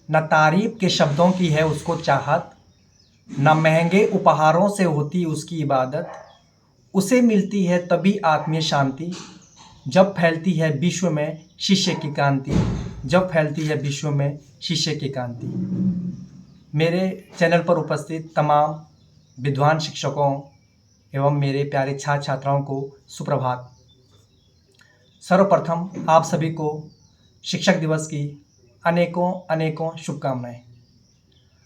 न तारीफ के शब्दों की है उसको चाहत, न महंगे उपहारों से होती उसकी इबादत। उसे मिलती है तभी आत्मीय शांति, जब फैलती है विश्व में शिष्य की कांति। जब फैलती है विश्व में शिष्य की कांति। मेरे चैनल पर उपस्थित तमाम विद्वान शिक्षकों एवं मेरे प्यारे छात्र छात्राओं को सुप्रभात। सर्वप्रथम आप सभी को शिक्षक दिवस की अनेकों अनेकों शुभकामनाएं।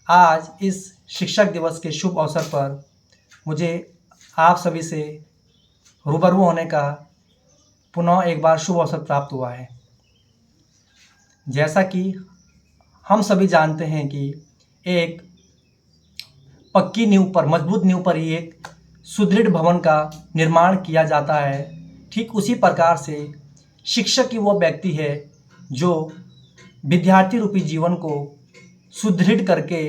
आज इस शिक्षक दिवस के शुभ अवसर पर मुझे आप सभी से रूबरू होने का पुनः एक बार शुभ अवसर प्राप्त हुआ है। जैसा कि हम सभी जानते हैं कि एक पक्की नींव पर, मजबूत नींव पर ही एक सुदृढ़ भवन का निर्माण किया जाता है। ठीक उसी प्रकार से शिक्षक ही वो व्यक्ति है जो विद्यार्थी रूपी जीवन को सुदृढ़ करके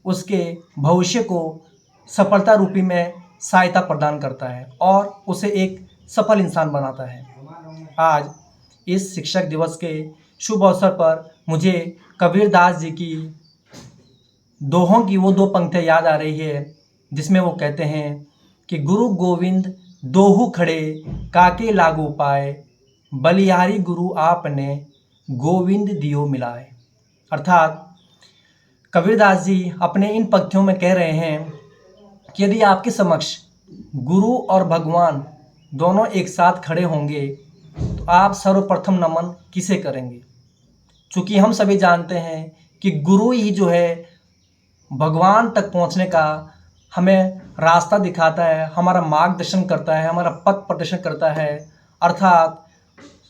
उसके भविष्य को सफलता रूपी में सहायता प्रदान करता है और उसे एक सफल इंसान बनाता है। आज इस शिक्षक दिवस के शुभ अवसर पर मुझे कबीरदास जी की दोहों की वो दो पंक्तियाँ याद आ रही है, जिसमें वो कहते हैं कि गुरु गोविंद दोहु खड़े काके लागू पाए, बलिहारी गुरु आपने गोविंद दियो मिलाए। अर्थात कबीरदास जी अपने इन पंक्तियों में कह रहे हैं कि यदि आपके समक्ष गुरु और भगवान दोनों एक साथ खड़े होंगे तो आप सर्वप्रथम नमन किसे करेंगे। चूँकि हम सभी जानते हैं कि गुरु ही जो है भगवान तक पहुंचने का हमें रास्ता दिखाता है, हमारा मार्गदर्शन करता है, हमारा पथ प्रदर्शन करता है। अर्थात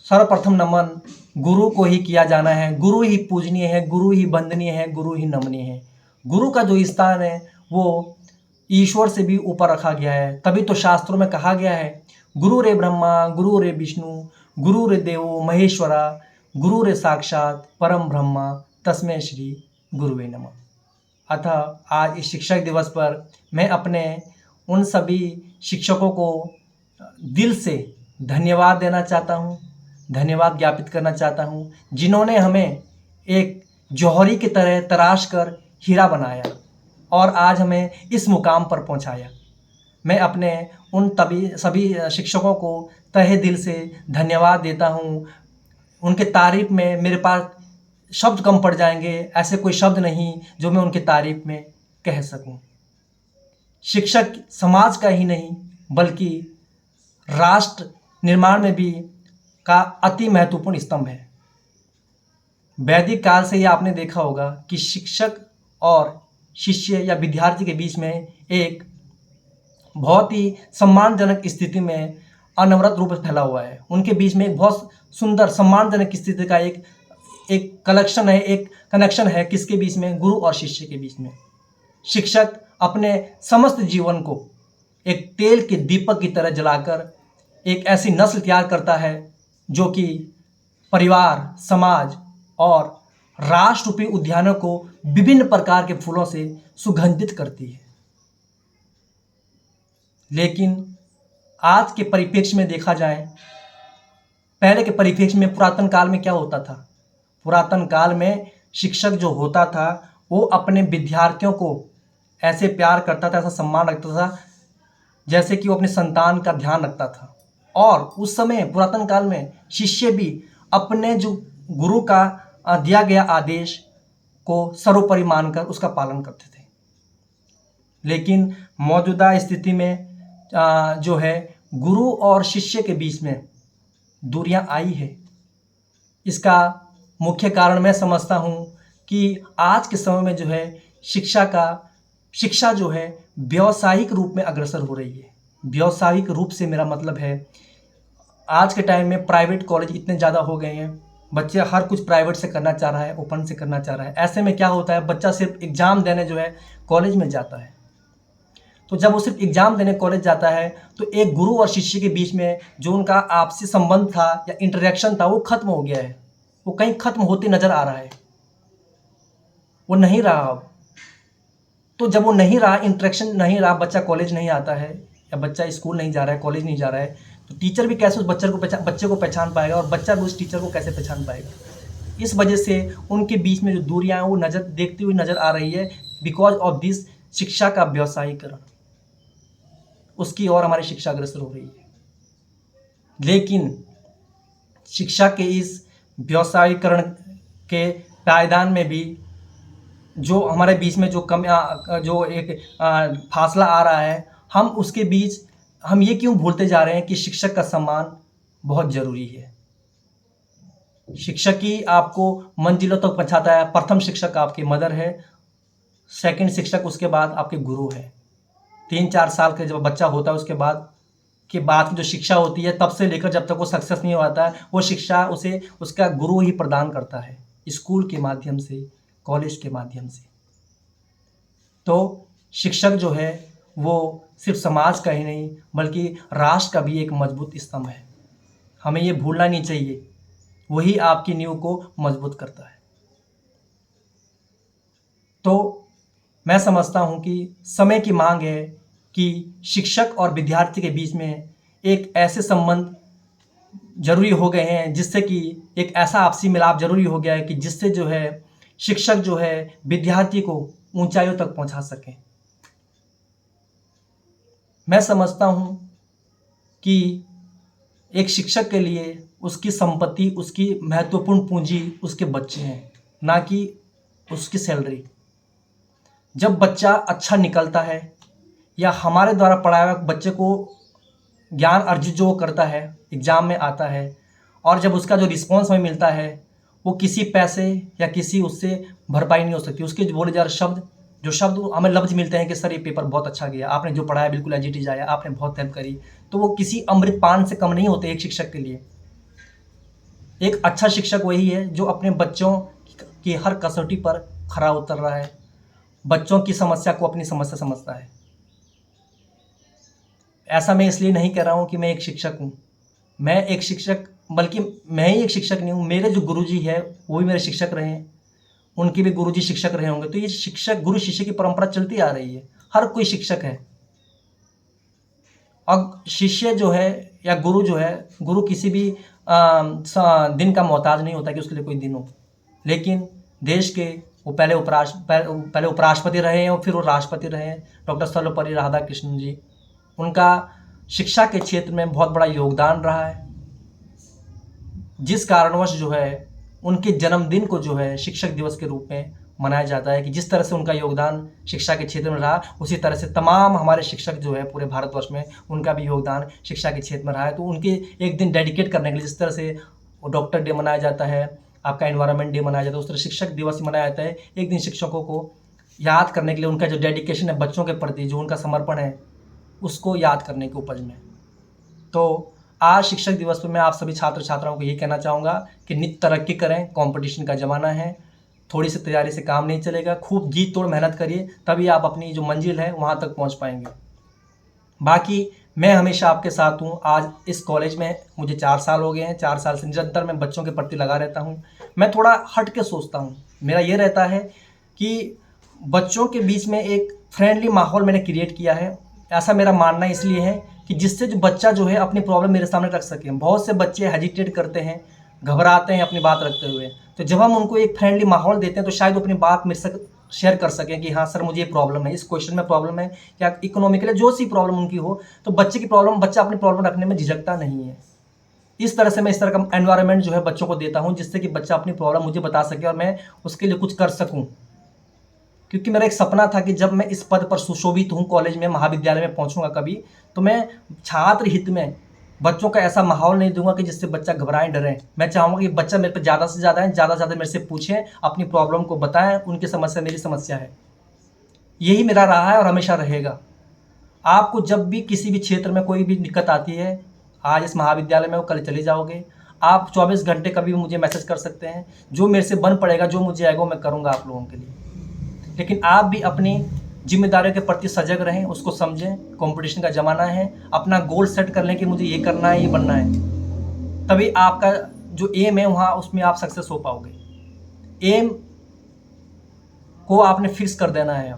सर्वप्रथम नमन गुरु को ही किया जाना है। गुरु ही पूजनीय है, गुरु ही वंदनीय है, गुरु ही नमनीय है। गुरु का जो स्थान है वो ईश्वर से भी ऊपर रखा गया है। तभी तो शास्त्रों में कहा गया है, गुरु रे ब्रह्मा गुरु रे विष्णु गुरु रे देवो महेश्वरा गुरु रे साक्षात परम ब्रह्मा तस्मै श्री गुरुवे नमः। अतः आज इस शिक्षक दिवस पर मैं अपने उन सभी शिक्षकों को दिल से धन्यवाद देना चाहता हूँ, धन्यवाद ज्ञापित करना चाहता हूँ, जिन्होंने हमें एक जौहरी की तरह तराश कर हीरा बनाया और आज हमें इस मुकाम पर पहुँचाया। मैं अपने उन सभी शिक्षकों को तहे दिल से धन्यवाद देता हूँ। उनके तारीफ में मेरे पास शब्द कम पड़ जाएंगे, ऐसे कोई शब्द नहीं जो मैं उनकी तारीफ में कह सकूं। शिक्षक समाज का ही नहीं बल्कि राष्ट्र निर्माण में भी का अति महत्वपूर्ण स्तंभ है। वैदिक काल से ही आपने देखा होगा कि शिक्षक और शिष्य या विद्यार्थी के बीच में एक बहुत ही सम्मानजनक स्थिति में अनवरत रूप से फैला हुआ है। उनके बीच में एक बहुत सुंदर सम्मानजनक स्थिति का एक कलेक्शन है, एक कनेक्शन है। किसके बीच में? गुरु और शिष्य के बीच में। शिक्षक अपने समस्त जीवन को एक तेल के दीपक की तरह जलाकर एक ऐसी नस्ल तैयार करता है जो कि परिवार, समाज और राष्ट्र रूपी उद्यानों को विभिन्न प्रकार के फूलों से सुगंधित करती है। लेकिन आज के परिप्रेक्ष्य में देखा जाए, पहले के परिप्रेक्ष्य में पुरातन काल में क्या होता था? पुरातन काल में शिक्षक जो होता था वो अपने विद्यार्थियों को ऐसे प्यार करता था, ऐसा सम्मान रखता था जैसे कि वो अपने संतान का ध्यान रखता था। और उस समय पुरातन काल में शिष्य भी अपने जो गुरु का दिया गया आदेश को सर्वोपरि मानकर उसका पालन करते थे। लेकिन मौजूदा स्थिति में जो है गुरु और शिष्य के बीच में दूरियां आई है। इसका मुख्य कारण मैं समझता हूँ कि आज के समय में जो है शिक्षा जो है व्यावसायिक रूप में अग्रसर हो रही है। व्यावसायिक रूप से मेरा मतलब है आज के टाइम में प्राइवेट कॉलेज इतने ज़्यादा हो गए हैं, बच्चे हर कुछ प्राइवेट से करना चाह रहा है, ओपन से करना चाह रहा है। ऐसे में क्या होता है, बच्चा सिर्फ एग्ज़ाम देने जो है कॉलेज में जाता है। तो जब वो सिर्फ एग्ज़ाम देने कॉलेज जाता है तो एक गुरु और शिष्य के बीच में जो उनका आपसी संबंध था या इंटरेक्शन था वो खत्म हो गया है। वो कहीं खत्म होते नज़र आ रहा है, वो नहीं रहा अब। तो जब वो नहीं रहा, इंटरेक्शन नहीं रहा, बच्चा कॉलेज नहीं आता है या बच्चा स्कूल नहीं जा रहा है, कॉलेज नहीं जा रहा है, तो टीचर भी कैसे उस बच्चे को पहचान पाएगा और बच्चा भी उस टीचर को कैसे पहचान पाएगा। इस वजह से उनके बीच में जो दूरियां हैं वो देखती हुई नज़र आ रही है, बिकॉज ऑफ दिस शिक्षा का व्यवसायीकरण, उसकी ओर हमारी शिक्षा अग्रसर हो रही है। लेकिन शिक्षा के इस व्यवसायीकरण के पायदान में भी जो हमारे बीच में जो एक फासला आ रहा है, हम उसके बीच हम ये क्यों भूलते जा रहे हैं कि शिक्षक का सम्मान बहुत ज़रूरी है। शिक्षक ही आपको मंजिलों तक पहुंचाता है। प्रथम शिक्षक आपकी मदर है, सेकंड शिक्षक उसके बाद आपके गुरु है। 3-4 साल के जब बच्चा होता है उसके बाद की जो शिक्षा होती है, तब से लेकर जब तक वो सक्सेस नहीं होता है, वो शिक्षा उसे उसका गुरु ही प्रदान करता है, स्कूल के माध्यम से, कॉलेज के माध्यम से। तो शिक्षक जो है वो सिर्फ समाज का ही नहीं बल्कि राष्ट्र का भी एक मजबूत स्तंभ है। हमें ये भूलना नहीं चाहिए, वही आपकी नींव को मजबूत करता है। तो मैं समझता हूँ कि समय की मांग है कि शिक्षक और विद्यार्थी के बीच में एक ऐसे संबंध जरूरी हो गए हैं, जिससे कि एक ऐसा आपसी मिलाप जरूरी हो गया है कि जिससे जो है शिक्षक जो है विद्यार्थी को ऊंचाइयों तक पहुंचा सके। मैं समझता हूं कि एक शिक्षक के लिए उसकी संपत्ति, उसकी महत्वपूर्ण पूंजी उसके बच्चे हैं, ना कि उसकी सैलरी। जब बच्चा अच्छा निकलता है या हमारे द्वारा पढ़ाया हुआ बच्चे को ज्ञान अर्जित जो करता है, एग्ज़ाम में आता है, और जब उसका जो रिस्पॉन्स हमें मिलता है वो किसी पैसे या किसी उससे भरपाई नहीं हो सकती। उसके जो बोले जा रहे जो शब्द हमें लफ्ज़ मिलते हैं कि सर ये पेपर बहुत अच्छा गया, आपने जो पढ़ाया बिल्कुल एज इट इज़ आया, आपने बहुत हेल्प करी, तो वो किसी अमृत पान से कम नहीं होते एक शिक्षक के लिए। एक अच्छा शिक्षक वही है जो अपने बच्चों की हर कसौटी पर खरा उतर रहा है, बच्चों की समस्या को अपनी समस्या समझता है। ऐसा मैं इसलिए नहीं कह रहा हूँ कि मैं एक शिक्षक हूँ, मैं एक शिक्षक, बल्कि मैं ही एक शिक्षक नहीं हूँ, मेरे जो गुरुजी है वो भी मेरे शिक्षक रहे हैं, उनके भी गुरुजी शिक्षक रहे होंगे। तो ये शिक्षक गुरु शिष्य की परंपरा चलती आ रही है, हर कोई शिक्षक है। अब शिष्य जो है या गुरु जो है, गुरु किसी भी दिन का मोहताज नहीं होता कि उसके लिए कोई दिन हो। लेकिन देश के वो पहले उपराष्ट्रपति रहे हैं और फिर वो राष्ट्रपति रहे हैं, डॉक्टर सर्वपल्ली राधाकृष्णन जी। उनका शिक्षा के क्षेत्र में बहुत बड़ा योगदान रहा है, जिस कारणवश जो है उनके जन्मदिन को जो है शिक्षक दिवस के रूप में मनाया जाता है कि जिस तरह से उनका योगदान शिक्षा के क्षेत्र में रहा, उसी तरह से तमाम हमारे शिक्षक जो है पूरे भारतवर्ष में उनका भी योगदान शिक्षा के क्षेत्र में रहा है। तो उनके एक दिन डेडिकेट करने के लिए, जिस तरह से डॉक्टर डे मनाया जाता है, आपका एनवायरनमेंट डे मनाया जाता है, उस तरह शिक्षक दिवस मनाया जाता है। एक दिन शिक्षकों को याद करने के लिए, उनका जो डेडिकेशन है बच्चों के प्रति, जो उनका समर्पण है, उसको याद करने के उपज में। तो आज शिक्षक दिवस पर मैं आप सभी छात्र छात्राओं को यही कहना चाहूँगा कि नित तरक्की करें, कंपटीशन का ज़माना है, थोड़ी सी तैयारी से काम नहीं चलेगा, खूब जी तोड़ मेहनत करिए, तभी आप अपनी जो मंजिल है वहाँ तक पहुँच पाएंगे। बाकी मैं हमेशा आपके साथ हूँ। आज इस कॉलेज में मुझे 4 साल हो गए हैं, 4 साल से निरंतर मैं बच्चों के प्रति लगा रहता हूँ। मैं थोड़ा हट के सोचता हूँ, मेरा ये रहता है कि बच्चों के बीच में एक फ्रेंडली माहौल मैंने क्रिएट किया है। ऐसा मेरा मानना इसलिए है कि जिससे जो बच्चा जो है अपनी प्रॉब्लम मेरे सामने रख सके। बहुत से बच्चे हेजिटेट करते हैं, घबराते हैं अपनी बात रखते हुए, तो जब हम उनको एक फ्रेंडली माहौल देते हैं तो शायद वो अपनी बात मेरे से शेयर कर सकें कि हाँ सर मुझे ये प्रॉब्लम है, इस क्वेश्चन में प्रॉब्लम है, या इकोनॉमिकली जो सी प्रॉब्लम उनकी हो, तो बच्चा अपनी प्रॉब्लम रखने में झिझकता नहीं है। इस तरह से मैं इस तरह का एनवायरनमेंट जो है बच्चों को देता हूँ, जिससे कि बच्चा अपनी प्रॉब्लम मुझे बता सके और मैं उसके लिए कुछ कर सकूँ। क्योंकि मेरा एक सपना था कि जब मैं इस पद पर सुशोभित हूँ, कॉलेज में, महाविद्यालय में पहुँचूंगा कभी, तो मैं छात्र हित में बच्चों का ऐसा माहौल नहीं दूंगा कि जिससे बच्चा घबराएं, डरें। मैं चाहूँगा कि बच्चा मेरे पे ज़्यादा से ज़्यादा मेरे से पूछें, अपनी प्रॉब्लम को बताएं, उनकी समस्या मेरी समस्या है। यही मेरा रहा है और हमेशा रहेगा। आपको जब भी किसी भी क्षेत्र में कोई भी दिक्कत आती है, आज इस महाविद्यालय में हो, कल चले जाओगे, आप 24 घंटे कभी भी मुझे मैसेज कर सकते हैं। जो मेरे से बन पड़ेगा, जो मुझे आएगा मैं करूँगा आप लोगों के लिए। लेकिन आप भी अपनी जिम्मेदारियों के प्रति सजग रहें, उसको समझें। कंपटीशन का ज़माना है, अपना गोल सेट कर लें कि मुझे ये करना है, ये बनना है, तभी आपका जो एम है वहाँ उसमें आप सक्सेस हो पाओगे। एम को आपने फिक्स कर देना है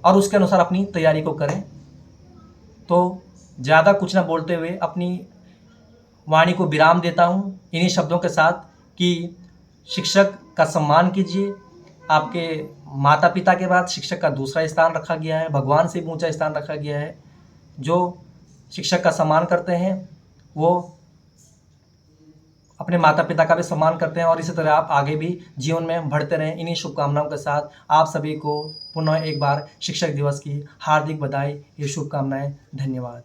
और उसके अनुसार अपनी तैयारी को करें। तो ज़्यादा कुछ ना बोलते हुए अपनी वाणी को विराम देता हूँ इन्हीं शब्दों के साथ कि शिक्षक का सम्मान कीजिए। आपके माता पिता के बाद शिक्षक का दूसरा स्थान रखा गया है, भगवान से भी ऊँचा स्थान रखा गया है। जो शिक्षक का सम्मान करते हैं वो अपने माता पिता का भी सम्मान करते हैं, और इसी तरह आप आगे भी जीवन में बढ़ते रहें। इन्हीं शुभकामनाओं के साथ आप सभी को पुनः एक बार शिक्षक दिवस की हार्दिक बधाई, ये शुभकामनाएं। धन्यवाद।